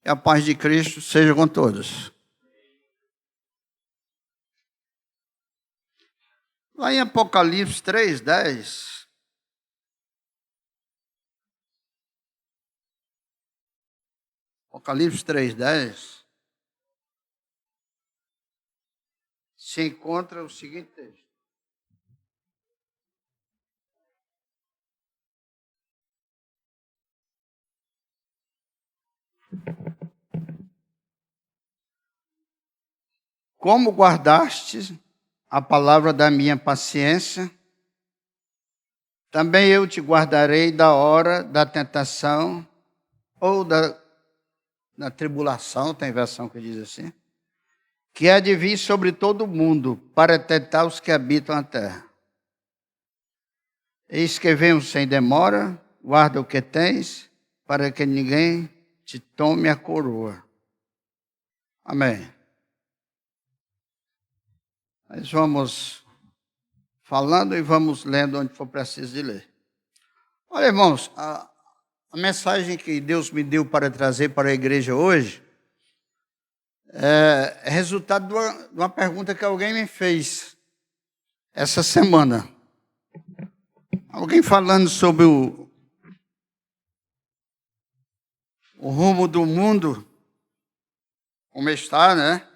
E a paz de Cristo seja com todos. Lá em Apocalipse 3:10, Apocalipse 3:10, se encontra o seguinte texto. Como guardaste a palavra da minha paciência, também eu te guardarei da hora da tentação ou da tribulação, tem versão que diz assim, que há de vir sobre todo o mundo para tentar os que habitam a terra. Eis que venho sem demora, guarda o que tens, para que ninguém te tome a coroa. Amém. Nós vamos falando e vamos lendo onde for preciso de ler. Olha, irmãos, a mensagem que Deus me deu para trazer para a igreja hoje é resultado de uma pergunta que alguém me fez essa semana. Alguém falando sobre o rumo do mundo, como está, né?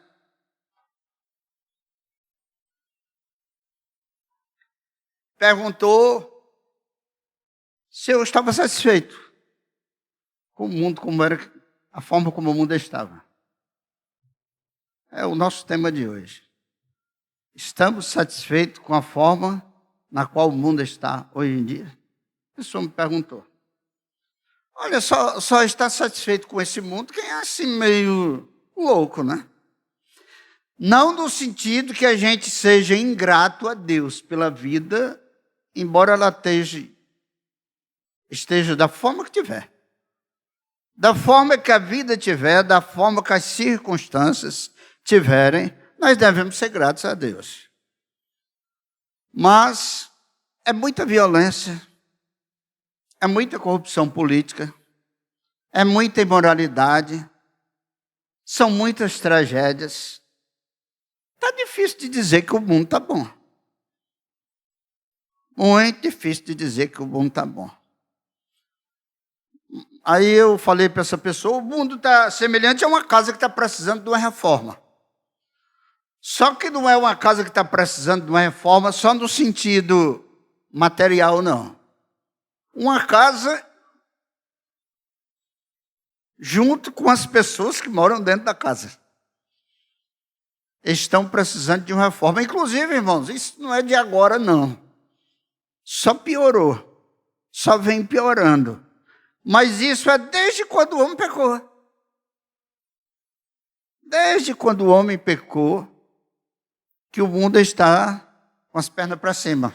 Perguntou se eu estava satisfeito com o mundo, como era, a forma como o mundo estava. É o nosso tema de hoje. Estamos satisfeitos com a forma na qual o mundo está hoje em dia? A pessoa me perguntou. Olha, só está satisfeito com esse mundo quem é assim meio louco, né? Não no sentido que a gente seja ingrato a Deus pela vida, embora ela esteja da forma que tiver. Da forma que a vida tiver, da forma que as circunstâncias tiverem, nós devemos ser gratos a Deus. Mas é muita violência, é muita corrupção política, é muita imoralidade, são muitas tragédias. Está difícil de dizer que o mundo está bom. Muito difícil de dizer que o mundo está bom. Aí eu falei para essa pessoa, o mundo está semelhante a uma casa que está precisando de uma reforma. Só que não é uma casa que está precisando de uma reforma só no sentido material, não. Uma casa junto com as pessoas que moram dentro da casa. Estão precisando de uma reforma. Inclusive, irmãos, isso não é de agora, não. Só piorou. Só vem piorando. Mas isso é desde quando o homem pecou. Desde quando o homem pecou, que o mundo está com as pernas para cima.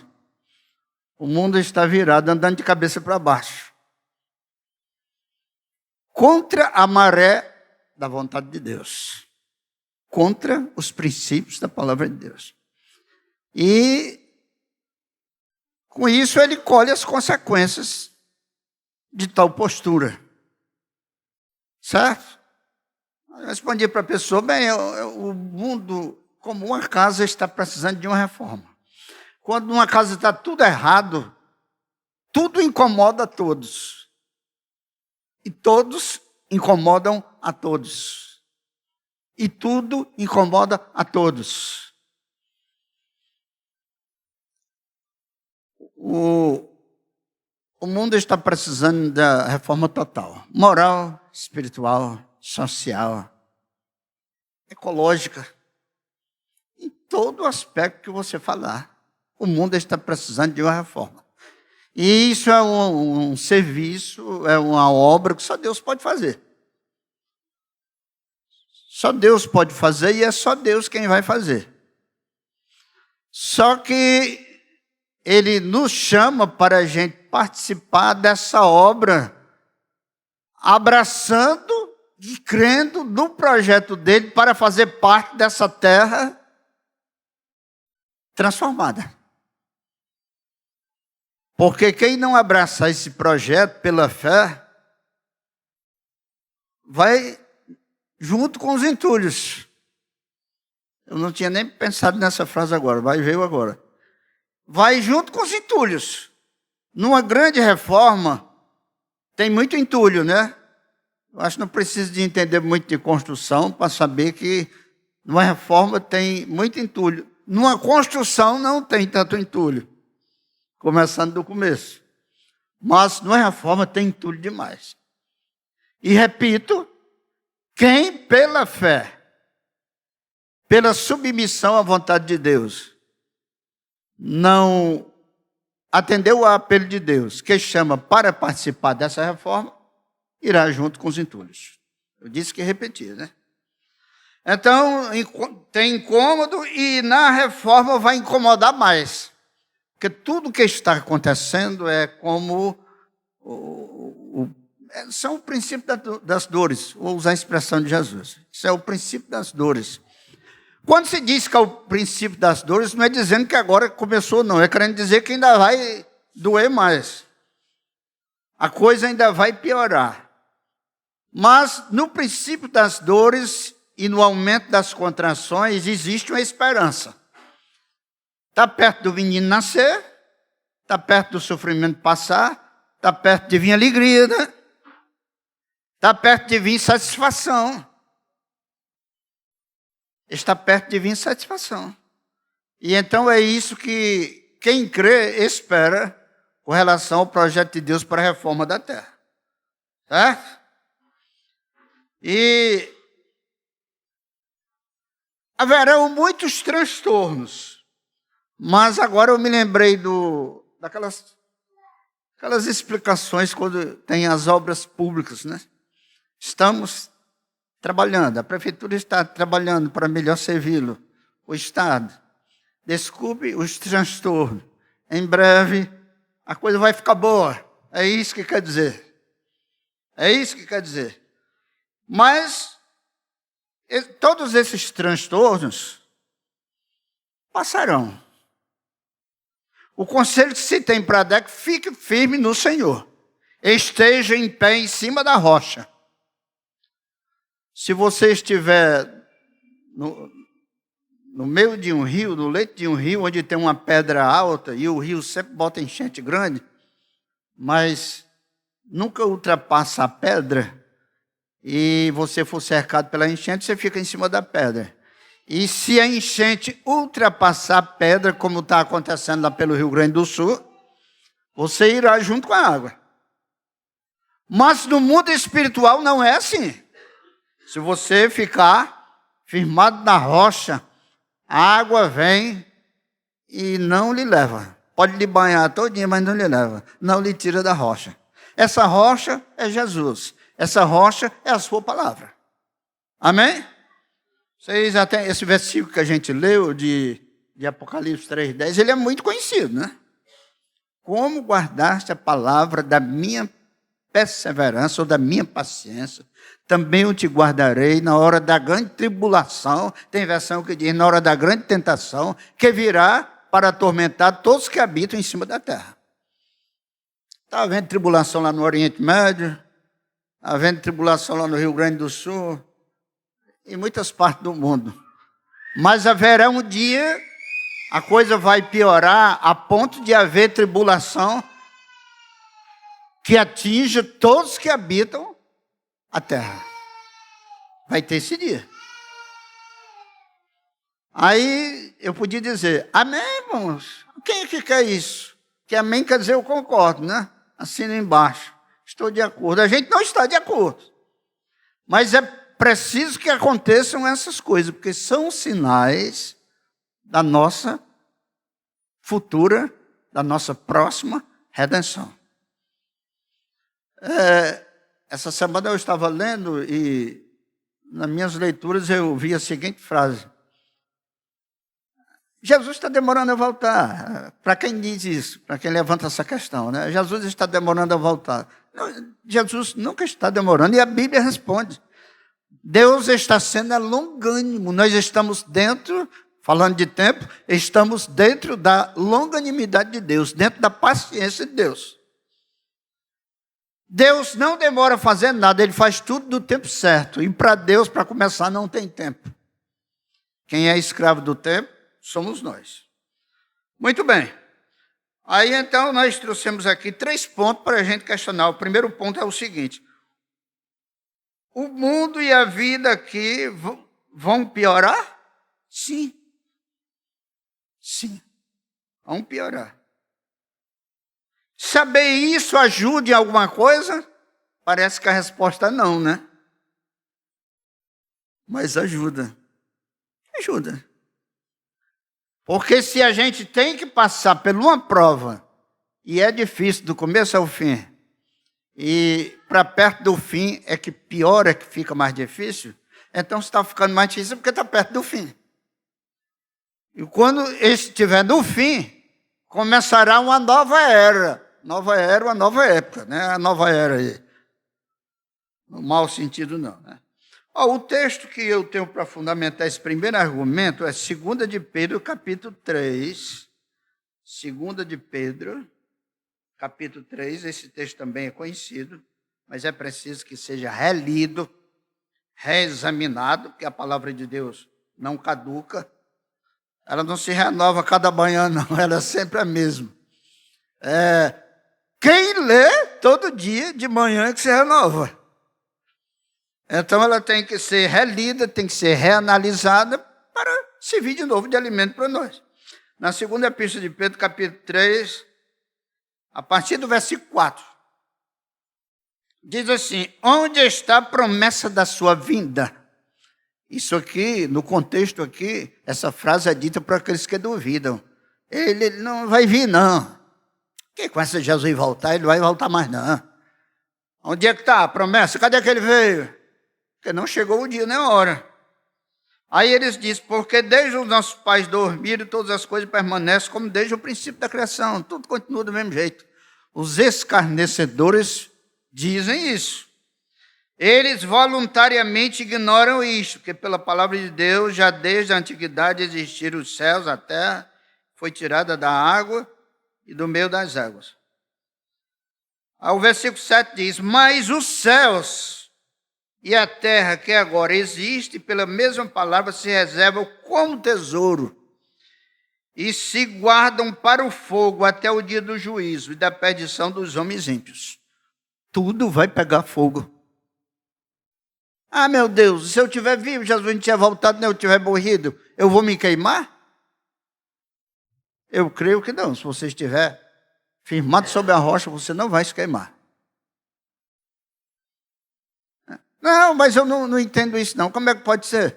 O mundo está virado, andando de cabeça para baixo. Contra a maré da vontade de Deus. Contra os princípios da palavra de Deus. E, com isso, ele colhe as consequências de tal postura. Certo? Eu respondi para a pessoa, bem, o mundo, como uma casa, está precisando de uma reforma. Quando uma casa está tudo errado, tudo incomoda a todos. E todos incomodam a todos. E tudo incomoda a todos. O mundo está precisando da reforma total. Moral, espiritual, social, ecológica. Em todo aspecto que você falar, o mundo está precisando de uma reforma. E isso é um serviço, é uma obra que só Deus pode fazer. Só Deus pode fazer e é só Deus quem vai fazer. Só que Ele nos chama para a gente participar dessa obra, abraçando e crendo no projeto dele para fazer parte dessa terra transformada. Porque quem não abraçar esse projeto pela fé, vai junto com os entulhos. Eu não tinha nem pensado nessa frase agora, mas veio agora. Vai junto com os entulhos. Numa grande reforma, tem muito entulho, né? Eu acho que não preciso de entender muito de construção para saber que numa reforma tem muito entulho. Numa construção não tem tanto entulho, começando do começo. Mas numa reforma tem entulho demais. E repito, quem pela fé, pela submissão à vontade de Deus, não atendeu ao apelo de Deus, que chama para participar dessa reforma, irá junto com os entulhos. Eu disse que repetia, né? Então, tem incômodo e na reforma vai incomodar mais. Porque tudo que está acontecendo é como são o princípio das dores. Vou usar a expressão de Jesus. Isso é o princípio das dores. Quando se diz que é o princípio das dores, não é dizendo que agora começou, não. É querendo dizer que ainda vai doer mais. A coisa ainda vai piorar. Mas no princípio das dores e no aumento das contrações existe uma esperança. Está perto do menino nascer, está perto do sofrimento passar, está perto de vir alegria, né? Está perto de vir satisfação. Está perto de vir satisfação. E então é isso que quem crê espera com relação ao projeto de Deus para a reforma da terra. Certo? E haverão muitos transtornos. Mas agora eu me lembrei daquelas explicações quando tem as obras públicas, né? Estamos trabalhando, a prefeitura está trabalhando para melhor servi-lo. O Estado desculpe os transtornos. Em breve, a coisa vai ficar boa. É isso que quer dizer. É isso que quer dizer. Mas todos esses transtornos passarão. O conselho que se tem para dar é que fique firme no Senhor. Esteja em pé em cima da rocha. Se você estiver no meio de um rio, no leito de um rio, onde tem uma pedra alta, e o rio sempre bota enchente grande, mas nunca ultrapassa a pedra, e você for cercado pela enchente, você fica em cima da pedra. E se a enchente ultrapassar a pedra, como está acontecendo lá pelo Rio Grande do Sul, você irá junto com a água. Mas no mundo espiritual não é assim. Se você ficar firmado na rocha, a água vem e não lhe leva. Pode lhe banhar todinha, mas não lhe leva. Não lhe tira da rocha. Essa rocha é Jesus. Essa rocha é a sua palavra. Amém? Vocês até esse versículo que a gente leu de Apocalipse 3:10, ele é muito conhecido, né? Como guardaste a palavra da minha perseverança ou da minha paciência, também eu te guardarei na hora da grande tribulação. Tem versão que diz, na hora da grande tentação, que virá para atormentar todos que habitam em cima da terra. Está havendo tribulação lá no Oriente Médio, está havendo tribulação lá no Rio Grande do Sul, em muitas partes do mundo. Mas haverá um dia, a coisa vai piorar a ponto de haver tribulação que atinja todos que habitam a terra. Vai ter esse dia. Aí eu podia dizer, amém, irmãos? Quem é que quer isso? Que amém quer dizer eu concordo, né? Assina embaixo. Estou de acordo. A gente não está de acordo. Mas é preciso que aconteçam essas coisas, porque são sinais da nossa futura, da nossa próxima redenção. Essa semana eu estava lendo e nas minhas leituras eu vi a seguinte frase. Jesus está demorando a voltar. Para quem diz isso? Para quem levanta essa questão, né? Jesus está demorando a voltar. Não, Jesus nunca está demorando e a Bíblia responde. Deus está sendo longânimo. Nós estamos dentro, falando de tempo, estamos dentro da longanimidade de Deus, dentro da paciência de Deus. Deus não demora fazendo nada, Ele faz tudo do tempo certo. E para Deus, para começar, não tem tempo. Quem é escravo do tempo, somos nós. Muito bem. Aí, então, nós trouxemos aqui 3 pontos para a gente questionar. O primeiro ponto é o seguinte. O mundo e a vida aqui vão piorar? Sim. Sim. Vão piorar. Saber isso ajuda em alguma coisa? Parece que a resposta é não, né? Mas ajuda. Ajuda. Porque se a gente tem que passar por uma prova, e é difícil do começo ao fim, e para perto do fim é que pior, é que fica mais difícil, então se está ficando mais difícil porque está perto do fim. E quando estiver no fim, começará uma nova era. Nova era, uma nova época, né? A nova era aí. No mau sentido, não, né? O texto que eu tenho para fundamentar esse primeiro argumento é 2 de Pedro, capítulo 3. 2 de Pedro, capítulo 3. Esse texto também é conhecido, mas é preciso que seja relido, reexaminado, porque a palavra de Deus não caduca. Ela não se renova a cada manhã, não. Ela é sempre a mesma. Quem lê todo dia, de manhã, é que se renova. Então, ela tem que ser relida, tem que ser reanalisada para servir de novo de alimento para nós. Na segunda epístola de Pedro, capítulo 3, a partir do versículo 4, diz assim: onde está a promessa da sua vinda? Isso aqui, no contexto aqui, essa frase é dita para aqueles que duvidam. Ele não vai vir, não. Que com essa Jesus voltar, ele não vai voltar mais, não. Onde é que está a promessa? Cadê que ele veio? Porque não chegou o dia nem a hora. Aí eles dizem, porque desde os nossos pais dormiram, todas as coisas permanecem como desde o princípio da criação. Tudo continua do mesmo jeito. Os escarnecedores dizem isso. Eles voluntariamente ignoram isto, porque pela palavra de Deus, já desde a antiguidade existiram os céus, a terra, foi tirada da água e do meio das águas. Aí o versículo 7 diz, mas os céus e a terra que agora existe, pela mesma palavra, se reservam como tesouro e se guardam para o fogo até o dia do juízo e da perdição dos homens ímpios. Tudo vai pegar fogo. Ah, meu Deus, se eu estiver vivo, Jesus não tinha voltado, nem eu tiver morrido, eu vou me queimar? Eu creio que não. Se você estiver firmado sobre a rocha, você não vai se queimar. Não, mas eu não entendo isso não. Como é que pode ser?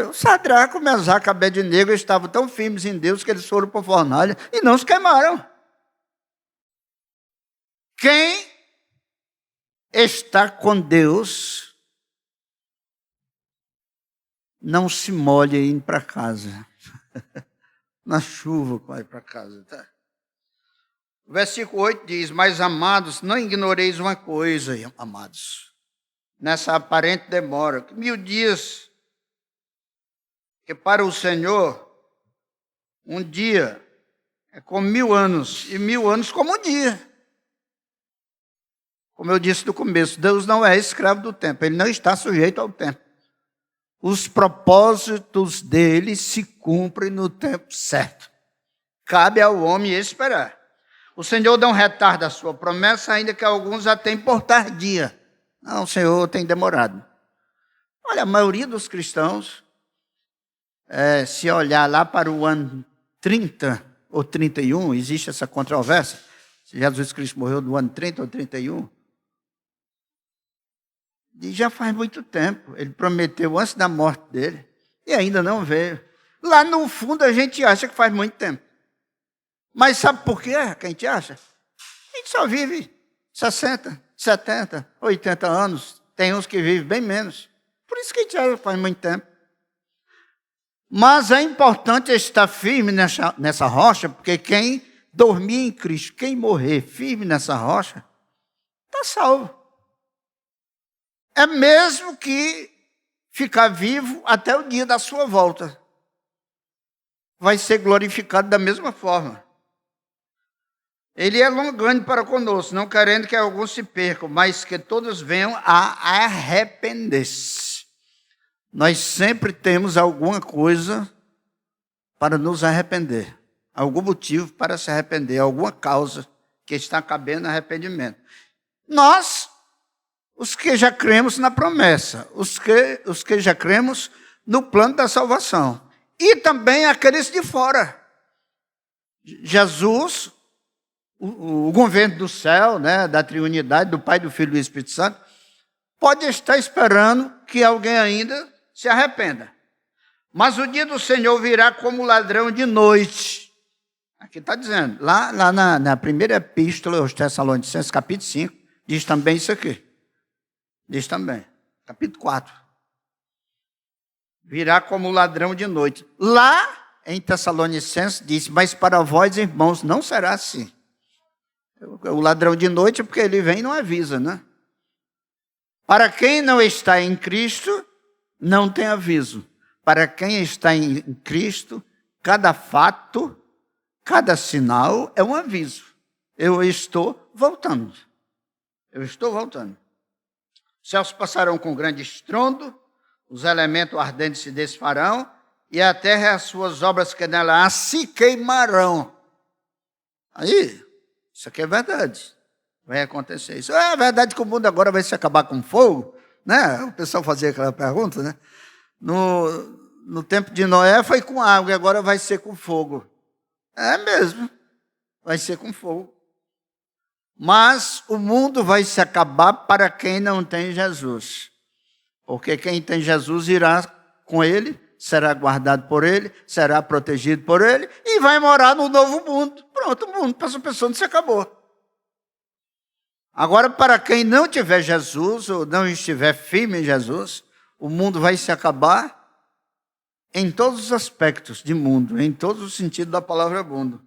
O Sadraque, o Mesaque e Abednego estavam tão firmes em Deus que eles foram para a fornalha e não se queimaram. Quem está com Deus não se molha indo para casa. Na chuva vai para casa, tá? O versículo 8 diz, mas amados, não ignoreis uma coisa, amados, nessa aparente demora, que 1000 dias, que para o Senhor, um dia é como 1000 anos, e 1000 anos como um dia. Como eu disse no começo, Deus não é escravo do tempo, Ele não está sujeito ao tempo. Os propósitos dele se cumprem no tempo certo. Cabe ao homem esperar. O Senhor não retarda a sua promessa, ainda que alguns a tenham por tardia. Não, o Senhor tem demorado. Olha, a maioria dos cristãos, se olhar lá para o ano 30 ou 31, existe essa controvérsia, se Jesus Cristo morreu no ano 30 ou 31, e já faz muito tempo. Ele prometeu antes da morte dele e ainda não veio. Lá no fundo a gente acha que faz muito tempo. Mas sabe por quê que a gente acha? A gente só vive 60, 70, 80 anos. Tem uns que vivem bem menos. Por isso que a gente acha que faz muito tempo. Mas é importante estar firme nessa rocha, porque quem dormir em Cristo, quem morrer firme nessa rocha, está salvo. É mesmo que ficar vivo até o dia da sua volta. Vai ser glorificado da mesma forma. Ele é longânimo para conosco, não querendo que alguns se percam, mas que todos venham a arrepender-se. Nós sempre temos alguma coisa para nos arrepender, algum motivo para se arrepender, alguma causa que está cabendo arrependimento. Nós, os que já cremos na promessa, os que já cremos no plano da salvação, e também aqueles de fora. Jesus, o governo do céu, né, da triunidade, do Pai, do Filho e do Espírito Santo, pode estar esperando que alguém ainda se arrependa. Mas o dia do Senhor virá como ladrão de noite. Aqui está dizendo, lá na primeira epístola aos Tessalonicenses, capítulo 5, diz também isso aqui. Diz também, capítulo 4. Virá como ladrão de noite. Lá em Tessalonicenses diz, mas para vós, irmãos, não será assim. O ladrão de noite é porque ele vem e não avisa, né? Para quem não está em Cristo, não tem aviso. Para quem está em Cristo, cada fato, cada sinal é um aviso. Eu estou voltando. Eu estou voltando. Os céus passarão com grande estrondo, os elementos ardentes se desfarão, e a terra e as suas obras que nela há se queimarão. Aí, isso aqui é verdade. Vai acontecer isso. É verdade que o mundo agora vai se acabar com fogo? Né? O pessoal fazia aquela pergunta, né? No tempo de Noé foi com água e agora vai ser com fogo. É mesmo, vai ser com fogo. Mas o mundo vai se acabar para quem não tem Jesus. Porque quem tem Jesus irá com ele, será guardado por ele, será protegido por ele e vai morar no novo mundo. Pronto, o mundo para essa pessoa não se acabou. Agora, para quem não tiver Jesus ou não estiver firme em Jesus, o mundo vai se acabar em todos os aspectos de mundo, em todos os sentidos da palavra mundo.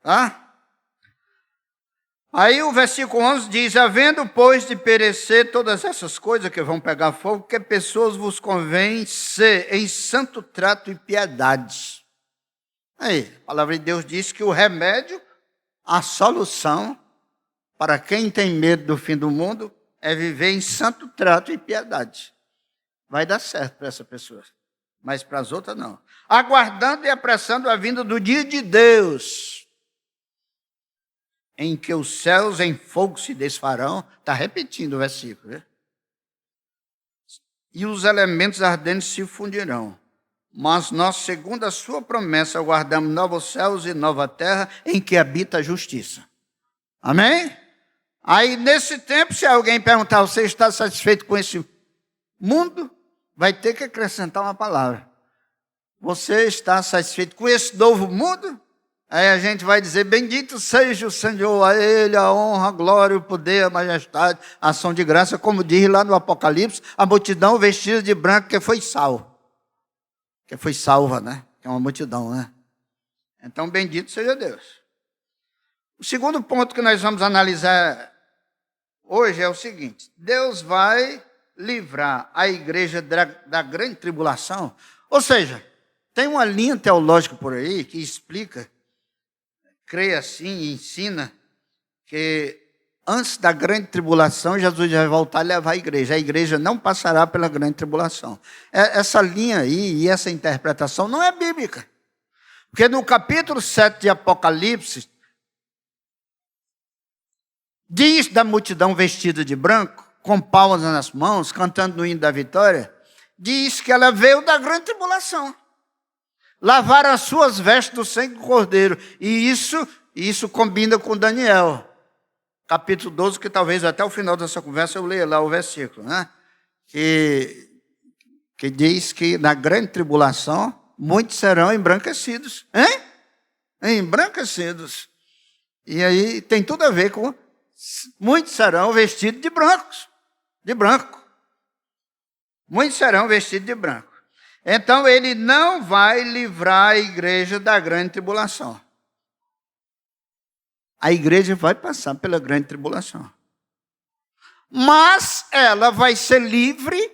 Tá? Aí o versículo 11 diz, havendo, pois, de perecer todas essas coisas que vão pegar fogo, que pessoas vos convém ser em santo trato e piedade. Aí, a palavra de Deus diz que o remédio, a solução, para quem tem medo do fim do mundo, é viver em santo trato e piedade. Vai dar certo para essa pessoa, mas para as outras não. Aguardando e apressando a vinda do dia de Deus, em que os céus em fogo se desfarão. Está repetindo o versículo, né? E os elementos ardentes se fundirão. Mas nós, segundo a sua promessa, aguardamos novos céus e nova terra, em que habita a justiça. Amém? Aí, nesse tempo, se alguém perguntar, você está satisfeito com esse mundo? Vai ter que acrescentar uma palavra. Você está satisfeito com esse novo mundo? Aí a gente vai dizer, bendito seja o Senhor, a Ele a honra, a glória, o poder, a majestade, a ação de graça, como diz lá no Apocalipse, a multidão vestida de branco que foi salva. Que foi salva, né? Que é uma multidão, né? Então, bendito seja Deus. O segundo ponto que nós vamos analisar hoje é o seguinte, Deus vai livrar a igreja da grande tribulação. Ou seja, tem uma linha teológica por aí que explica, crê assim e ensina que antes da grande tribulação, Jesus vai voltar e levar a igreja. A igreja não passará pela grande tribulação. Essa linha aí e essa interpretação não é bíblica. Porque no capítulo 7 de Apocalipse, diz da multidão vestida de branco, com palmas nas mãos, cantando no hino da vitória, diz que ela veio da grande tribulação. Lavaram as suas vestes do sangue do Cordeiro. E isso combina com Daniel, capítulo 12, que talvez até o final dessa conversa eu leia lá o versículo, né? Que diz que na grande tribulação, muitos serão embranquecidos. Hein? Embranquecidos. E aí tem tudo a ver com muitos serão vestidos de brancos. De branco. Muitos serão vestidos de branco. Então, ele não vai livrar a igreja da grande tribulação. A igreja vai passar pela grande tribulação. Mas ela vai ser livre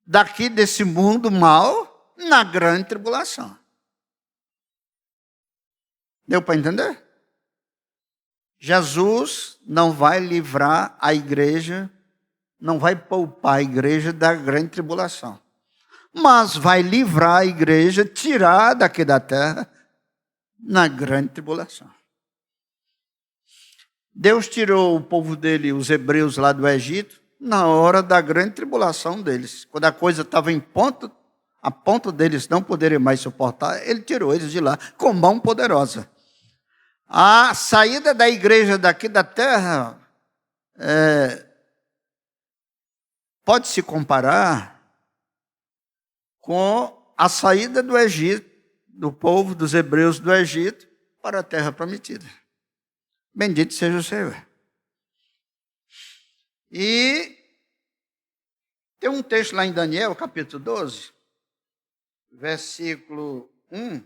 daqui desse mundo mal na grande tribulação. Deu para entender? Jesus não vai livrar a igreja, não vai poupar a igreja da grande tribulação. Mas vai livrar a igreja, tirar daqui da terra, na grande tribulação. Deus tirou o povo dele, os hebreus lá do Egito, na hora da grande tribulação deles. Quando a coisa estava em ponto, a ponto deles não poderem mais suportar, ele tirou eles de lá com mão poderosa. A saída da igreja daqui da terra pode se comparar com a saída do Egito, do povo dos hebreus do Egito, para a terra prometida. Bendito seja o Senhor. E tem um texto lá em Daniel, capítulo 12, versículo 1,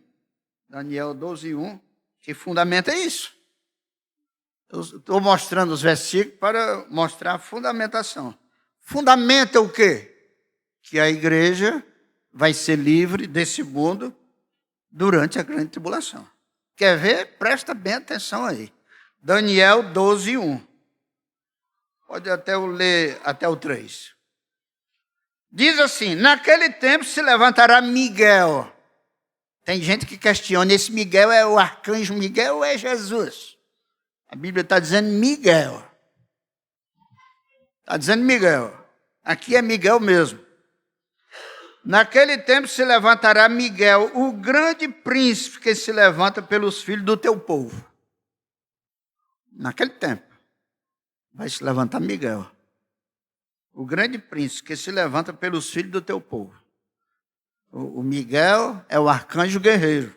Daniel 12, 1, que fundamenta isso. Eu estou mostrando os versículos para mostrar a fundamentação. Fundamenta o quê? Que a igreja vai ser livre desse mundo durante a grande tribulação. Quer ver? Presta bem atenção aí. Daniel 12, 1. Pode até eu ler até o 3. Diz assim: naquele tempo se levantará Miguel. Tem gente que questiona, esse Miguel é o arcanjo Miguel ou é Jesus? A Bíblia está dizendo Miguel. Está dizendo Miguel. Aqui é Miguel mesmo. Naquele tempo se levantará Miguel, o grande príncipe que se levanta pelos filhos do teu povo. Naquele tempo vai se levantar Miguel, o grande príncipe que se levanta pelos filhos do teu povo. O Miguel é o arcanjo guerreiro.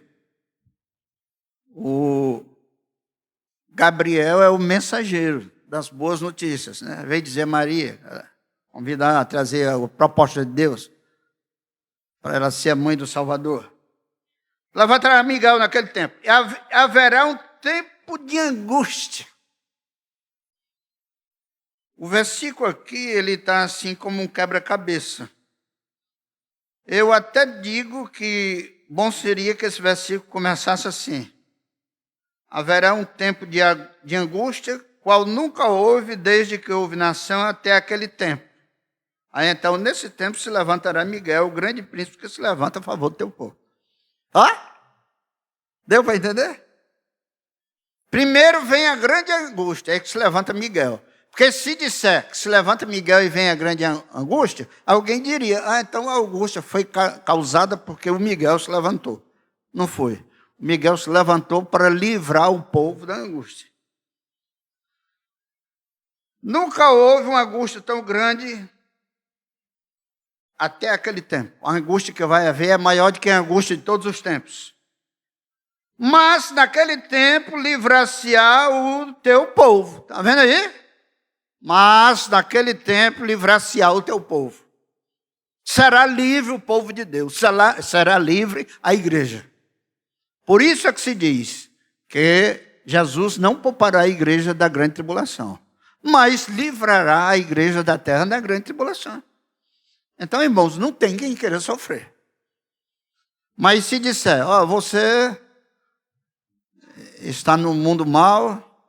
O Gabriel é o mensageiro das boas notícias, né? Veio dizer Maria, convidar a trazer a proposta de Deus para ela ser a mãe do Salvador. Levantará Miguel naquele tempo. E haverá um tempo de angústia. O versículo aqui, ele está assim como um quebra-cabeça. Eu até digo que bom seria que esse versículo começasse assim: haverá um tempo de angústia, qual nunca houve desde que houve nação até aquele tempo. Aí então, nesse tempo, se levantará Miguel, o grande príncipe que se levanta a favor do teu povo. Ó? Deu para entender? Primeiro vem a grande angústia, é que se levanta Miguel. Porque se disser que se levanta Miguel e vem a grande angústia, alguém diria, então a angústia foi causada porque o Miguel se levantou. Não foi. O Miguel se levantou para livrar o povo da angústia. Nunca houve uma angústia tão grande até aquele tempo. A angústia que vai haver é maior do que a angústia de todos os tempos. Mas naquele tempo livrar-se-á o teu povo. Está vendo aí? Mas naquele tempo livrar-se-á o teu povo. Será livre o povo de Deus. Será livre a igreja. Por isso é que se diz que Jesus não poupará a igreja da grande tribulação, mas livrará a igreja da terra da grande tribulação. Então, irmãos, não tem quem queira sofrer. Mas se disser, você está no mundo mau,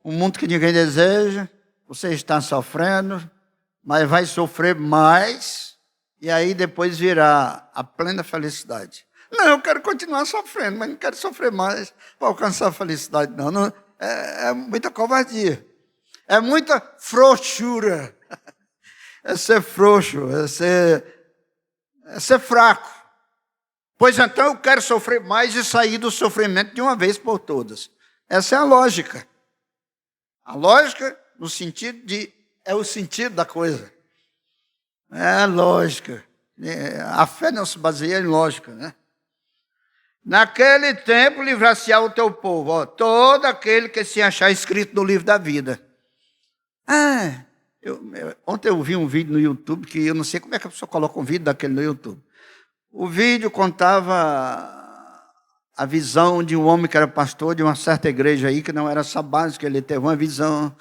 um mundo que ninguém deseja, você está sofrendo, mas vai sofrer mais, e aí depois virá a plena felicidade. Não, eu quero continuar sofrendo, mas não quero sofrer mais para alcançar a felicidade, não. É muita covardia. É muita frouxura. É ser frouxo, é ser fraco. Pois então eu quero sofrer mais e sair do sofrimento de uma vez por todas. Essa é a lógica. A lógica no sentido é o sentido da coisa. É a lógica. A fé não se baseia em lógica, né? Naquele tempo livrar-se-á o teu povo, todo aquele que se achar escrito no livro da vida. Ontem eu vi um vídeo no YouTube, que eu não sei como é que a pessoa coloca um vídeo daquele no YouTube. O vídeo contava a visão de um homem que era pastor de uma certa igreja aí, que não era sabática, ele teve uma visão,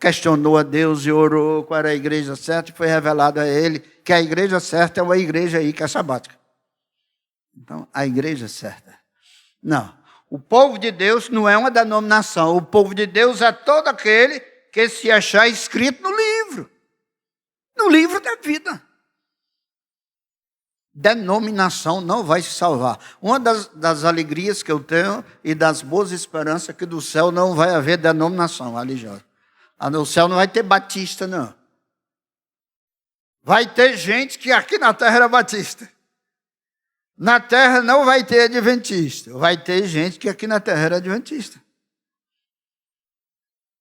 questionou a Deus e orou qual era a igreja certa, e foi revelado a ele que a igreja certa é uma igreja aí que é sabática. Então, a igreja certa. Não. O povo de Deus não é uma denominação. O povo de Deus é todo aquele que se achar escrito no livro. No livro da vida. Denominação não vai se salvar. Uma das alegrias que eu tenho e das boas esperanças é que do céu não vai haver denominação religiosa. No céu não vai ter batista, não. Vai ter gente que aqui na terra era batista. Na terra não vai ter adventista. Vai ter gente que aqui na terra era adventista.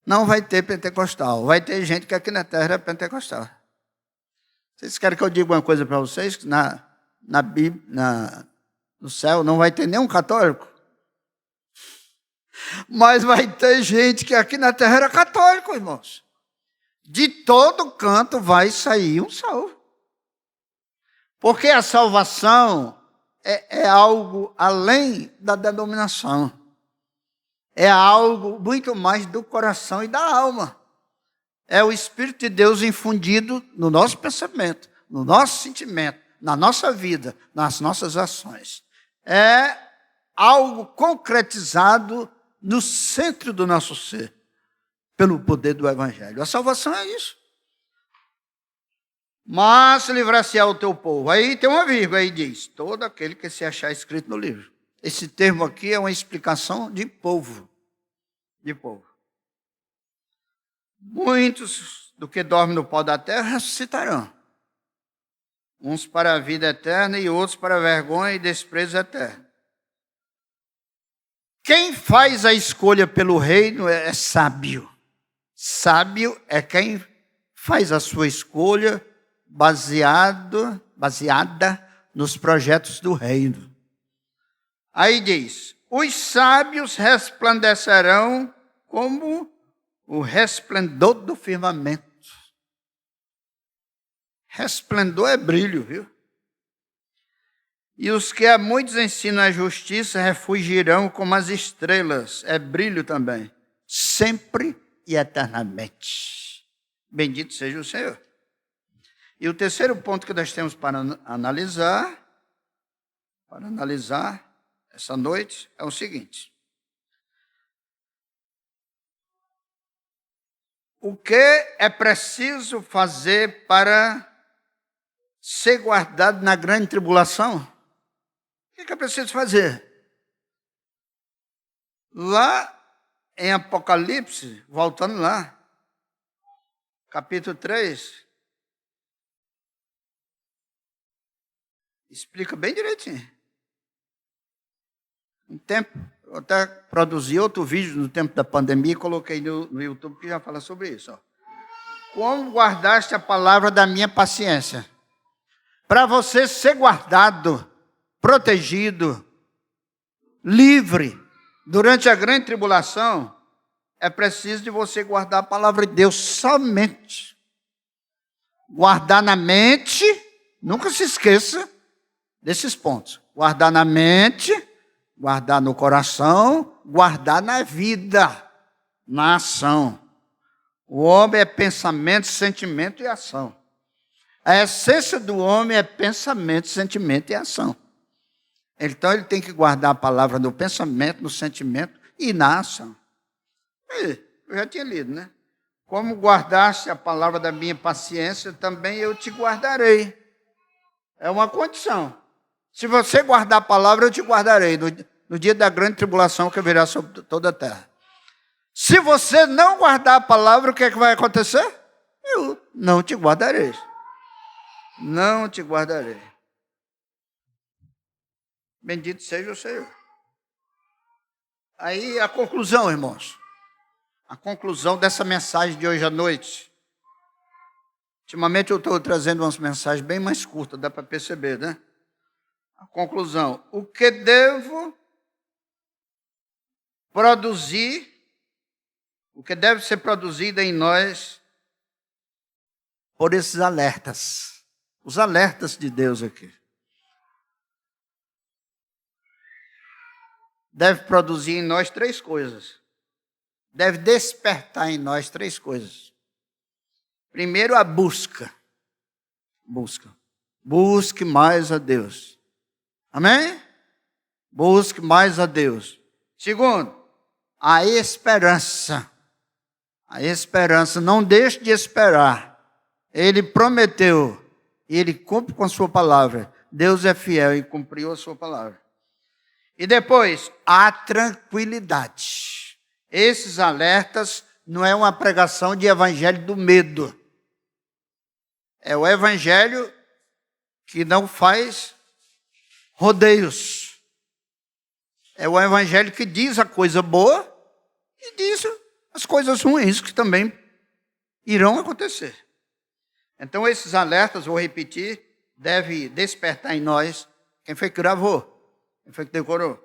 Não vai ter pentecostal. Vai ter gente que aqui na terra era pentecostal. Vocês querem que eu diga uma coisa para vocês? Na Bíblia, no céu não vai ter nenhum católico. Mas vai ter gente que aqui na terra era católico, irmãos. De todo canto vai sair um salvo. Porque a salvação é algo além da denominação. É algo muito mais do coração e da alma. É o Espírito de Deus infundido no nosso pensamento, no nosso sentimento, na nossa vida, nas nossas ações. É algo concretizado no centro do nosso ser, pelo poder do Evangelho. A salvação é isso. Mas livrar-se-á o teu povo. Aí tem uma vírgula, aí diz, todo aquele que se achar escrito no livro. Esse termo aqui é uma explicação de povo. De povo. Muitos do que dormem no pó da terra ressuscitarão. Uns para a vida eterna e outros para a vergonha e desprezo eterno. Quem faz a escolha pelo reino é sábio. Sábio é quem faz a sua escolha baseada nos projetos do reino. Aí diz, os sábios resplandecerão como o resplendor do firmamento. Resplendor é brilho, viu? E os que a muitos ensinam a justiça refugirão como as estrelas. É brilho também. Sempre e eternamente. Bendito seja o Senhor. E o terceiro ponto que nós temos para analisar essa noite é o seguinte. O que é preciso fazer para ser guardado na grande tribulação? O que é preciso fazer? Lá em Apocalipse, voltando lá, capítulo 3, explica bem direitinho. Um tempo, eu até produzi outro vídeo no tempo da pandemia e coloquei no YouTube que já fala sobre isso. Ó. Como guardaste a palavra da minha paciência? Para você ser guardado, protegido, livre, durante a grande tribulação, é preciso de você guardar a palavra de Deus somente. Guardar na mente, nunca se esqueça desses pontos. Guardar na mente, guardar no coração, guardar na vida, na ação. O homem é pensamento, sentimento e ação. A essência do homem é pensamento, sentimento e ação. Então ele tem que guardar a palavra no pensamento, no sentimento e na ação. Eu já tinha lido, né? Como guardaste a palavra da minha paciência, também eu te guardarei. É uma condição. Se você guardar a palavra, eu te guardarei no dia da grande tribulação que virá sobre toda a terra. Se você não guardar a palavra, o que é que vai acontecer? Eu não te guardarei. Não te guardarei. Bendito seja o Senhor. Aí a conclusão, irmãos. A conclusão dessa mensagem de hoje à noite. Ultimamente eu estou trazendo umas mensagens bem mais curtas, dá para perceber, né? A conclusão. O que devo produzir, o que deve ser produzido em nós por esses alertas. Os alertas de Deus aqui. Deve produzir em nós três coisas. Deve despertar em nós três coisas. Primeiro, a busca. Busca. Busque mais a Deus. Amém? Busque mais a Deus. Segundo, a esperança. A esperança, não deixe de esperar. Ele prometeu, e ele cumpre com a sua palavra. Deus é fiel e cumpriu a sua palavra. E depois, a tranquilidade. Esses alertas não é uma pregação de evangelho do medo. É o evangelho que não faz rodeios. É o evangelho que diz a coisa boa e diz as coisas ruins que também irão acontecer. Então, esses alertas, vou repetir, deve despertar em nós quem foi que gravou, quem foi que decorou.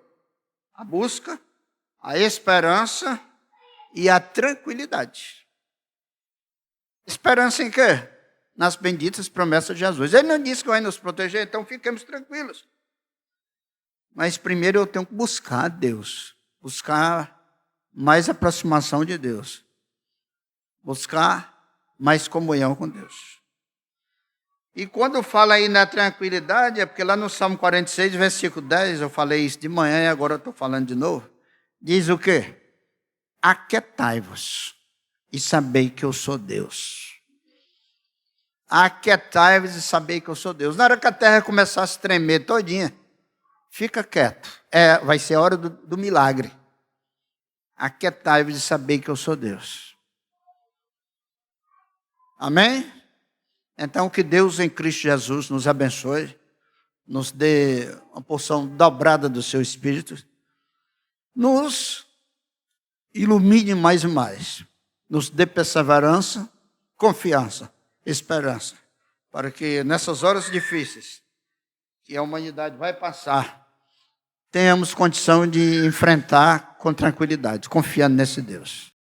A busca, a esperança e a tranquilidade. Esperança em quê? Nas benditas promessas de Jesus. Ele não disse que vai nos proteger, então fiquemos tranquilos. Mas primeiro eu tenho que buscar Deus, buscar mais aproximação de Deus, buscar mais comunhão com Deus. E quando fala aí na tranquilidade, é porque lá no Salmo 46, versículo 10, eu falei isso de manhã e agora eu estou falando de novo, diz o quê? Aquietai-vos e sabei que eu sou Deus. Aquietai-vos e sabei que eu sou Deus. Na hora que a terra começar a se tremer todinha, fica quieto. Vai ser a hora do milagre. Aquietai-vos e sabei que eu sou Deus. Amém? Então, que Deus em Cristo Jesus nos abençoe, nos dê uma porção dobrada do seu Espírito, nos ilumine mais e mais, nos dê perseverança, confiança, esperança, para que nessas horas difíceis, que a humanidade vai passar, tenhamos condição de enfrentar com tranquilidade, confiando nesse Deus.